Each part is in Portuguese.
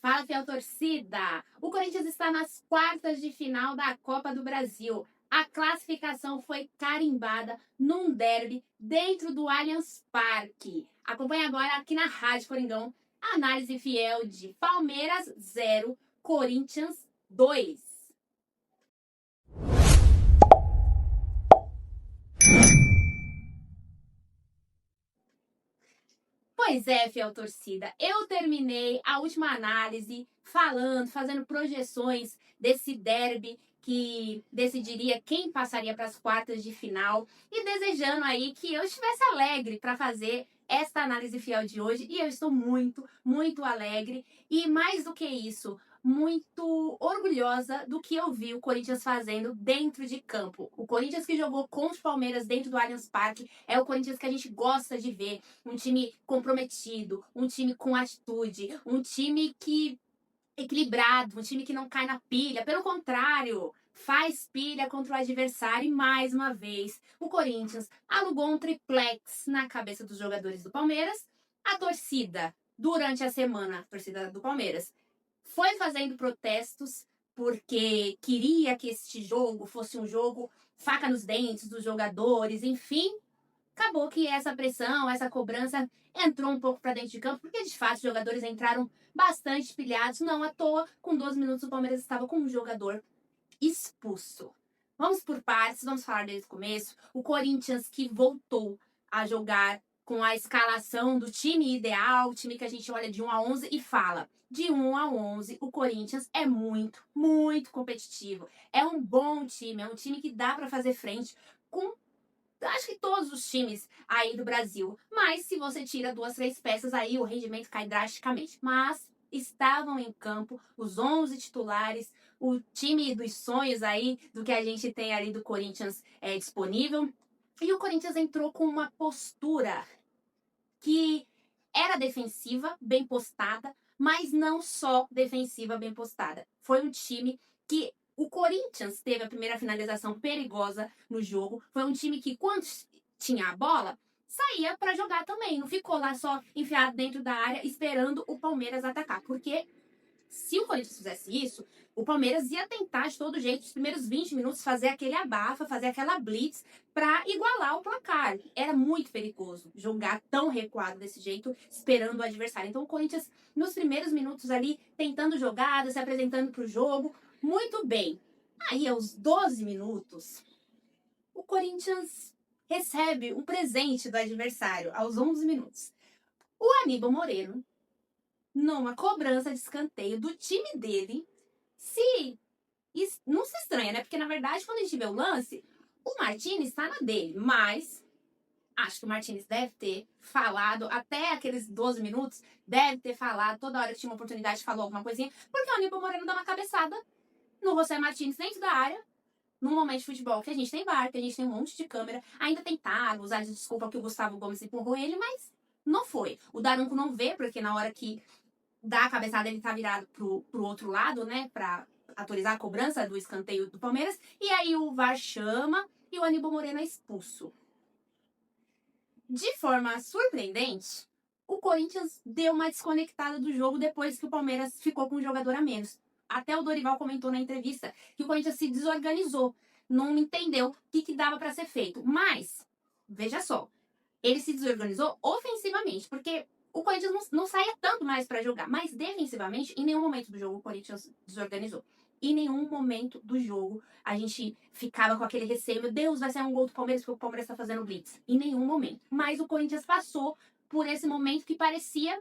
Fala, fiel torcida! O Corinthians está nas quartas de final da Copa do Brasil. A classificação foi carimbada num derby dentro do Allianz Parque. Acompanhe agora aqui na Rádio Coringão a análise fiel de Palmeiras 0, Corinthians 2. Pois é, fiel torcida, eu terminei a última análise fazendo projeções desse derby que decidiria quem passaria para as quartas de final e desejando aí que eu estivesse alegre para fazer esta análise fiel de hoje, e eu estou muito, muito alegre e mais do que isso, muito orgulhosa do que eu vi o Corinthians fazendo dentro de campo. O Corinthians que jogou contra o Palmeiras dentro do Allianz Parque é o Corinthians que a gente gosta de ver. Um time comprometido, um time com atitude, um time que equilibrado, um time que não cai na pilha. Pelo contrário, faz pilha contra o adversário. E mais uma vez, o Corinthians alugou um triplex na cabeça dos jogadores do Palmeiras. A torcida, durante a semana, a torcida do Palmeiras, foi fazendo protestos porque queria que este jogo fosse um jogo faca nos dentes dos jogadores, enfim. Acabou que essa pressão, essa cobrança entrou um pouco para dentro de campo, porque de fato os jogadores entraram bastante pilhados. Não à toa, com 12 minutos o Palmeiras estava com um jogador expulso. Vamos por partes, vamos falar desde o começo. O Corinthians que voltou a jogar com a escalação do time ideal, o time que a gente olha de 1 a 11 e fala: de 1 a 11, o Corinthians é muito, muito competitivo. É um bom time, é um time que dá para fazer frente com, acho que todos os times aí do Brasil. Mas se você tira 2, 3 peças, aí o rendimento cai drasticamente. Mas estavam em campo os 11 titulares, o time dos sonhos aí, do que a gente tem ali do Corinthians disponível. E o Corinthians entrou com uma postura que era defensiva, bem postada, mas não só defensiva, bem postada. Foi um time que o Corinthians teve a primeira finalização perigosa no jogo. Foi um time que, quando tinha a bola, saía para jogar também. Não ficou lá só enfiado dentro da área esperando o Palmeiras atacar. Porque se o Corinthians fizesse isso, o Palmeiras ia tentar de todo jeito, os primeiros 20 minutos, fazer aquele abafa, fazer aquela blitz para igualar o placar. Era muito perigoso jogar tão recuado desse jeito, esperando o adversário. Então o Corinthians, nos primeiros minutos ali, tentando jogadas, se apresentando para o jogo, muito bem. Aí, aos 12 minutos, o Corinthians recebe um presente do adversário, aos 11 minutos. O Aníbal Moreno, numa cobrança de escanteio do time dele, não se estranha, né? Porque, na verdade, quando a gente vê o lance, o Martínez está na dele, mas acho que o Martínez deve ter falado, até aqueles 12 minutos, deve ter falado, toda hora que tinha uma oportunidade, falou alguma coisinha, porque o Aníbal Moreno dá uma cabeçada no José Martínez dentro da área, num momento de futebol que a gente tem VAR, que a gente tem um monte de câmera, ainda tentaram usar de desculpa que o Gustavo Gomes empurrou ele, mas não foi. O Daronco não vê, porque na hora que dá a cabeçada, ele tá virado pro outro lado, né, pra autorizar a cobrança do escanteio do Palmeiras, e aí o VAR chama e o Aníbal Moreno é expulso. De forma surpreendente, o Corinthians deu uma desconectada do jogo depois que o Palmeiras ficou com um jogador a menos. Até o Dorival comentou na entrevista que o Corinthians se desorganizou, não entendeu o que dava para ser feito. Mas, veja só, ele se desorganizou ofensivamente, porque o Corinthians não saía tanto mais para jogar, mas defensivamente, em nenhum momento do jogo o Corinthians desorganizou. Em nenhum momento do jogo a gente ficava com aquele receio: meu Deus, vai sair um gol do Palmeiras porque o Palmeiras está fazendo blitz. Em nenhum momento. Mas o Corinthians passou por esse momento que parecia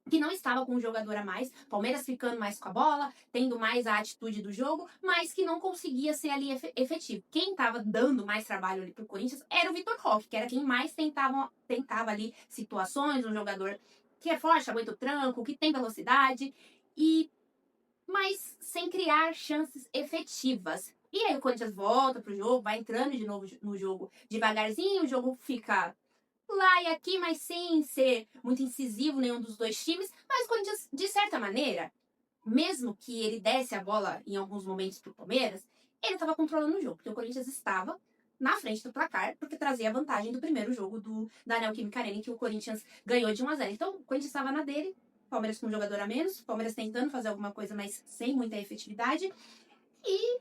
que não estava com um jogador a mais, Palmeiras ficando mais com a bola, tendo mais a atitude do jogo, mas que não conseguia ser ali efetivo. Quem estava dando mais trabalho ali pro Corinthians era o Vitor Roque, que era quem mais tentava ali situações, um jogador que é forte, aguenta o tranco, que tem velocidade, mas sem criar chances efetivas. E aí o Corinthians volta pro jogo, vai entrando de novo no jogo devagarzinho, o jogo fica lá e aqui, mas sem ser muito incisivo nenhum dos dois times. Mas o Corinthians, de certa maneira, mesmo que ele desse a bola em alguns momentos pro Palmeiras, ele estava controlando o jogo, porque o Corinthians estava na frente do placar, porque trazia a vantagem do primeiro jogo da Neoquímica Arena, que o Corinthians ganhou de 1 a 0. Então, o Corinthians estava na dele, Palmeiras com um jogador a menos, Palmeiras tentando fazer alguma coisa, mas sem muita efetividade. E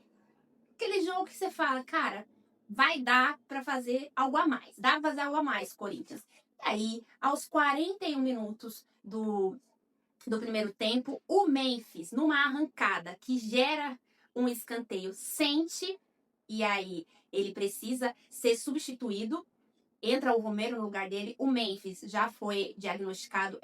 aquele jogo que você fala, cara, vai dar pra fazer algo a mais. Dá pra fazer algo a mais, Corinthians. E aí, aos 41 minutos do primeiro tempo, o Memphis, numa arrancada que gera um escanteio, sente, e aí ele precisa ser substituído. Entra o Romero no lugar dele. O Memphis já foi diagnosticado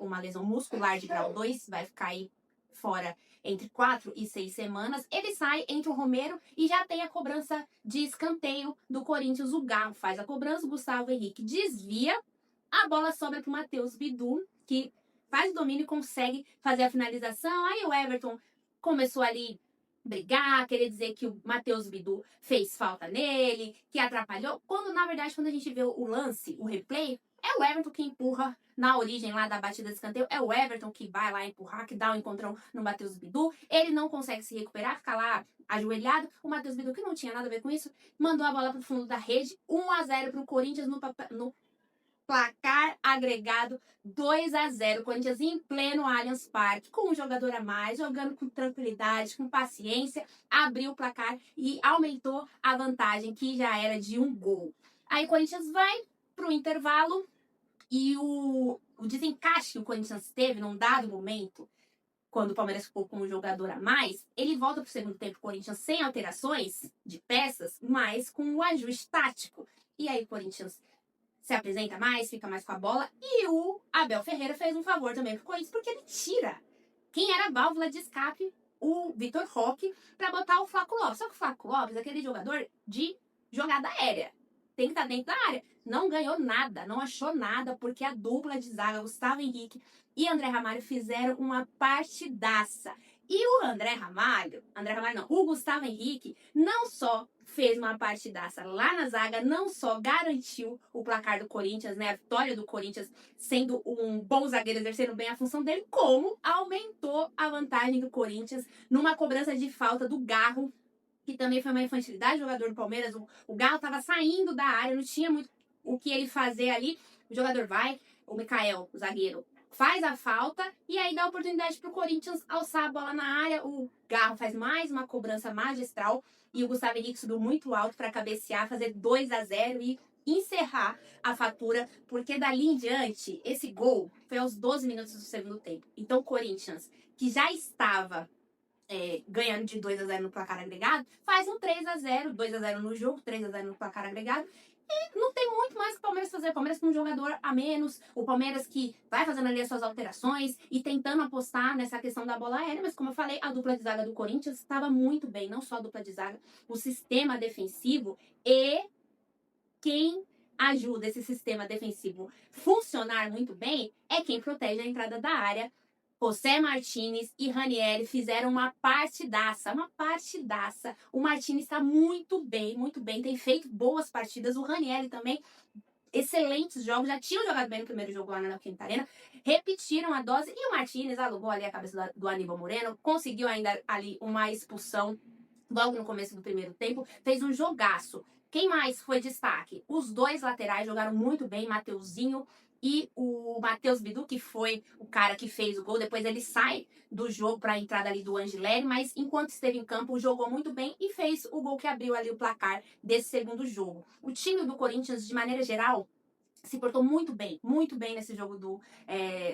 uma lesão muscular de grau 2, vai ficar aí fora entre 4 e 6 semanas. Ele sai, entra o Romero e já tem a cobrança de escanteio do Corinthians. O Garro faz a cobrança, o Gustavo Henrique desvia, a bola sobra para o Matheus Bidu, que faz o domínio e consegue fazer a finalização. Aí o Everton começou ali brigar, querer dizer que o Matheus Bidu fez falta nele, que atrapalhou, quando na verdade quando a gente vê o lance, o replay, é o Everton que empurra na origem lá da batida de escanteio, é o Everton que vai lá empurrar, que dá um encontrão no Matheus Bidu, ele não consegue se recuperar, fica lá ajoelhado, o Matheus Bidu, que não tinha nada a ver com isso, mandou a bola pro fundo da rede, 1-0 pro Corinthians no placar agregado 2-0. Corinthians em pleno Allianz Parque, com um jogador a mais, jogando com tranquilidade, com paciência, abriu o placar e aumentou a vantagem, que já era de 1 gol. Aí o Corinthians vai pro intervalo e o desencaixe que o Corinthians teve num dado momento, quando o Palmeiras ficou com um jogador a mais, ele volta pro segundo tempo, o Corinthians sem alterações de peças, mas com um ajuste tático. E aí o Corinthians se apresenta mais, fica mais com a bola. E o Abel Ferreira fez um favor também pro Corinthians, porque ele tira quem era a válvula de escape, o Vitor Roque, para botar o Flaco Lopes. Só que o Flaco Lopes é aquele jogador de jogada aérea. Tem que estar dentro da área. Não ganhou nada, não achou nada, porque a dupla de zaga, Gustavo Henrique e André Ramalho, fizeram uma partidaça. E o Gustavo Henrique não só fez uma partidaça lá na zaga, não só garantiu o placar do Corinthians, né, a vitória do Corinthians, sendo um bom zagueiro, exercendo bem a função dele, como aumentou a vantagem do Corinthians numa cobrança de falta do Garro, que também foi uma infantilidade do jogador do Palmeiras. O Garro estava saindo da área, não tinha muito o que ele fazer ali. O jogador vai, o Mikael, o zagueiro, faz a falta e aí dá a oportunidade para o Corinthians alçar a bola na área. O Garro faz mais uma cobrança magistral e o Gustavo Henrique subiu muito alto para cabecear, fazer 2-0 e encerrar a fatura, porque dali em diante, esse gol foi aos 12 minutos do segundo tempo. Então o Corinthians, que já estava ganhando de 2-0 no placar agregado, faz um 3-0, 2-0 no jogo, 3-0 no placar agregado. E não tem muito mais que o Palmeiras fazer. O Palmeiras com um jogador a menos, o Palmeiras que vai fazendo ali as suas alterações e tentando apostar nessa questão da bola aérea. Mas como eu falei, a dupla de zaga do Corinthians estava muito bem, não só a dupla de zaga, o sistema defensivo. E quem ajuda esse sistema defensivo funcionar muito bem é quem protege a entrada da área. José Martínez e Ranieri fizeram uma partidaça. O Martínez está muito bem, tem feito boas partidas. O Ranieri também, excelentes jogos, já tinham jogado bem no primeiro jogo lá na Neoquímica Arena, repetiram a dose e o Martínez alugou ali a cabeça do Aníbal Moreno, conseguiu ainda ali uma expulsão logo no começo do primeiro tempo, fez um jogaço. Quem mais foi destaque? Os dois laterais jogaram muito bem, Mateuzinho e o Matheus Bidu, que foi o cara que fez o gol. Depois ele sai do jogo para a entrada ali do Angileri, mas enquanto esteve em campo, jogou muito bem e fez o gol que abriu ali o placar desse segundo jogo. O time do Corinthians, de maneira geral, se portou muito bem nesse jogo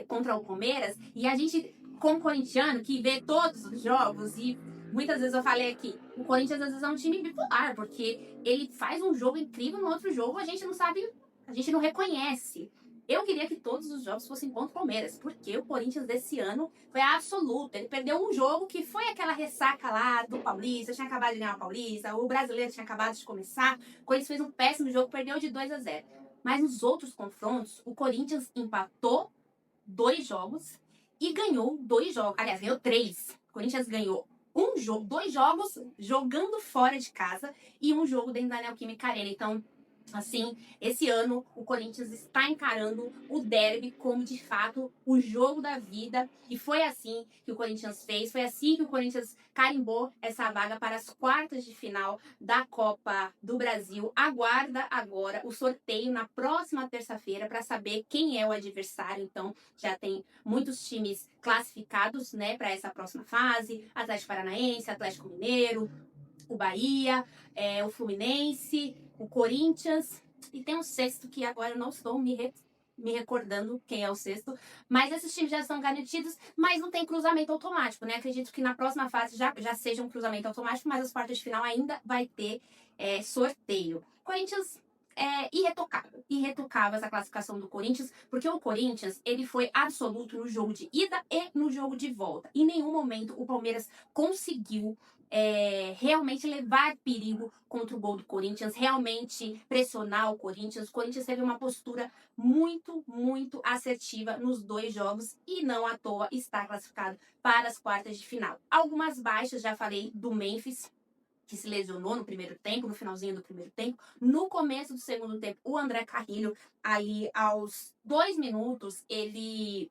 contra o Palmeiras. E a gente, como corintiano, que vê todos os jogos, e muitas vezes eu falei aqui, o Corinthians às vezes é um time bipolar, porque ele faz um jogo incrível, no outro jogo a gente não sabe, a gente não reconhece. Eu queria que todos os jogos fossem contra o Palmeiras, porque o Corinthians desse ano foi absoluto. Ele perdeu um jogo que foi aquela ressaca lá do Paulista, tinha acabado de ganhar o Paulista, o brasileiro tinha acabado de começar, o Corinthians fez um péssimo jogo, perdeu de 2-0. Mas nos outros confrontos, o Corinthians empatou 2 jogos e ganhou 2 jogos. Aliás, ganhou 3. O Corinthians ganhou 2 jogos jogando fora de casa e um jogo dentro da Neoquímica Arena. Então, Assim, esse ano o Corinthians está encarando o derby como de fato o jogo da vida, e foi assim que o Corinthians fez, foi assim que o Corinthians carimbou essa vaga para as quartas de final da Copa do Brasil. Aguarda agora o sorteio na próxima terça-feira para saber quem é o adversário. Então, já tem muitos times classificados, né, para essa próxima fase: Atlético Paranaense, Atlético Mineiro, o Bahia, o Fluminense, o Corinthians, e tem um sexto que agora eu não estou me recordando quem é o sexto, mas esses times já estão garantidos, mas não tem cruzamento automático, né? Acredito que na próxima fase já seja um cruzamento automático, mas as quartas de final ainda vai ter sorteio. Corinthians irretocável essa classificação do Corinthians, porque o Corinthians ele foi absoluto no jogo de ida e no jogo de volta. Em nenhum momento o Palmeiras conseguiu realmente levar perigo contra o gol do Corinthians, realmente pressionar o Corinthians. O Corinthians teve uma postura muito, muito assertiva nos dois jogos e não à toa está classificado para as quartas de final. Algumas baixas, já falei do Memphis, que se lesionou no primeiro tempo, no finalzinho do primeiro tempo. No começo do segundo tempo, o André Carrilho, ali aos 2 minutos, ele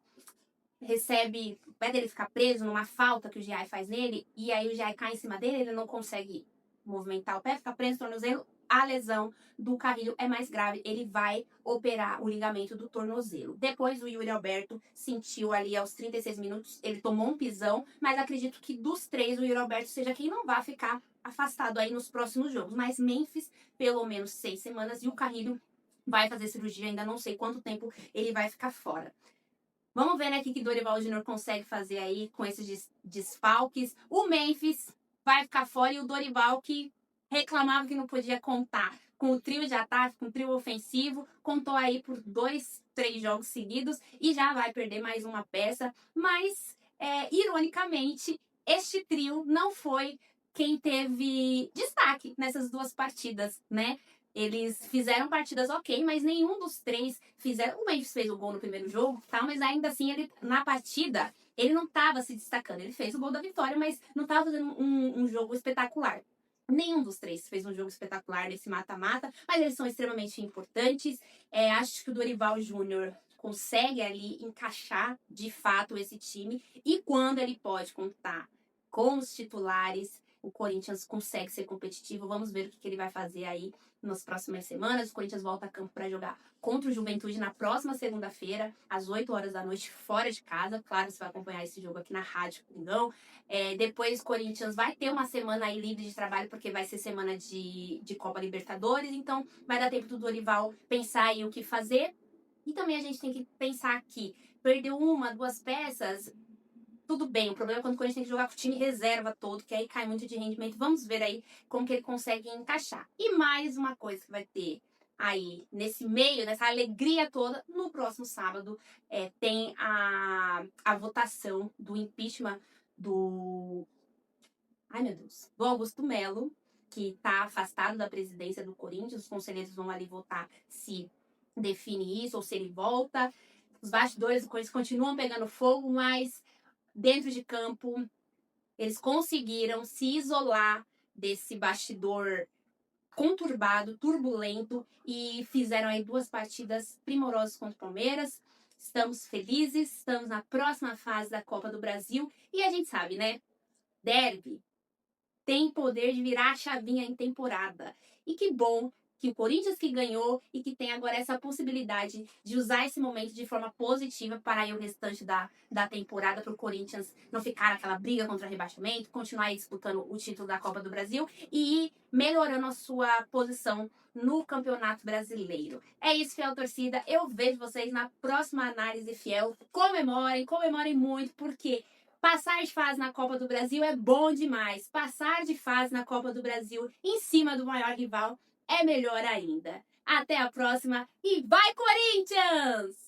recebe, o pé dele ficar preso numa falta que o Giai faz nele, e aí o Giai cai em cima dele, ele não consegue movimentar o pé, fica preso no tornozelo. A lesão do Carrilho é mais grave, ele vai operar o ligamento do tornozelo. Depois o Yuri Alberto sentiu ali aos 36 minutos, ele tomou um pisão, mas acredito que dos três o Yuri Alberto seja quem não vai ficar afastado aí nos próximos jogos. Mas Memphis, pelo menos 6 semanas, e o Carrilho vai fazer cirurgia, ainda não sei quanto tempo ele vai ficar fora. Vamos ver, né, o que Dorival Júnior consegue fazer aí com esses desfalques. O Memphis vai ficar fora, e o Dorival, que reclamava que não podia contar com o trio de ataque, com o trio ofensivo, contou aí por 2, 3 jogos seguidos e já vai perder mais uma peça. Mas, ironicamente, este trio não foi quem teve destaque nessas 2 partidas, né? Eles fizeram partidas ok, mas nenhum dos três fizeram. O Memphis fez o gol no primeiro jogo, tá? Mas ainda assim, ele, na partida, ele não estava se destacando. Ele fez o gol da vitória, mas não estava fazendo um jogo espetacular. Nenhum dos três fez um jogo espetacular nesse mata-mata, mas eles são extremamente importantes. Acho que o Dorival Júnior consegue ali encaixar de fato esse time, e quando ele pode contar com os titulares, o Corinthians consegue ser competitivo. Vamos ver o que ele vai fazer aí nas próximas semanas. O Corinthians volta a campo para jogar contra o Juventude na próxima segunda-feira, às 8 horas da noite, fora de casa. Claro, você vai acompanhar esse jogo aqui na Rádio Coringão. Depois o Corinthians vai ter uma semana aí livre de trabalho, porque vai ser semana de Copa Libertadores. Então vai dar tempo do Dorival pensar em o que fazer. E também a gente tem que pensar que perdeu 1, 2 peças, tudo bem. O problema é quando o Corinthians tem que jogar com o time reserva todo, que aí cai muito de rendimento. Vamos ver aí como que ele consegue encaixar. E mais uma coisa que vai ter aí nesse meio, nessa alegria toda, no próximo sábado, tem a votação do impeachment do... Ai, meu Deus. Do Augusto Melo, que está afastado da presidência do Corinthians. Os conselheiros vão ali votar se define isso ou se ele volta. Os bastidores do Corinthians continuam pegando fogo, mas dentro de campo, eles conseguiram se isolar desse bastidor conturbado, turbulento, e fizeram aí 2 partidas primorosas contra o Palmeiras. Estamos felizes, estamos na próxima fase da Copa do Brasil, e a gente sabe, né? Derby tem poder de virar a chavinha em temporada. E que bom que o Corinthians que ganhou e que tem agora essa possibilidade de usar esse momento de forma positiva para aí o restante da temporada, para o Corinthians não ficar naquela briga contra o rebaixamento, continuar aí disputando o título da Copa do Brasil e ir melhorando a sua posição no Campeonato Brasileiro. É isso, fiel torcida. Eu vejo vocês na próxima análise fiel. Comemorem muito, porque passar de fase na Copa do Brasil é bom demais. Passar de fase na Copa do Brasil em cima do maior rival é melhor ainda. Até a próxima e vai, Corinthians!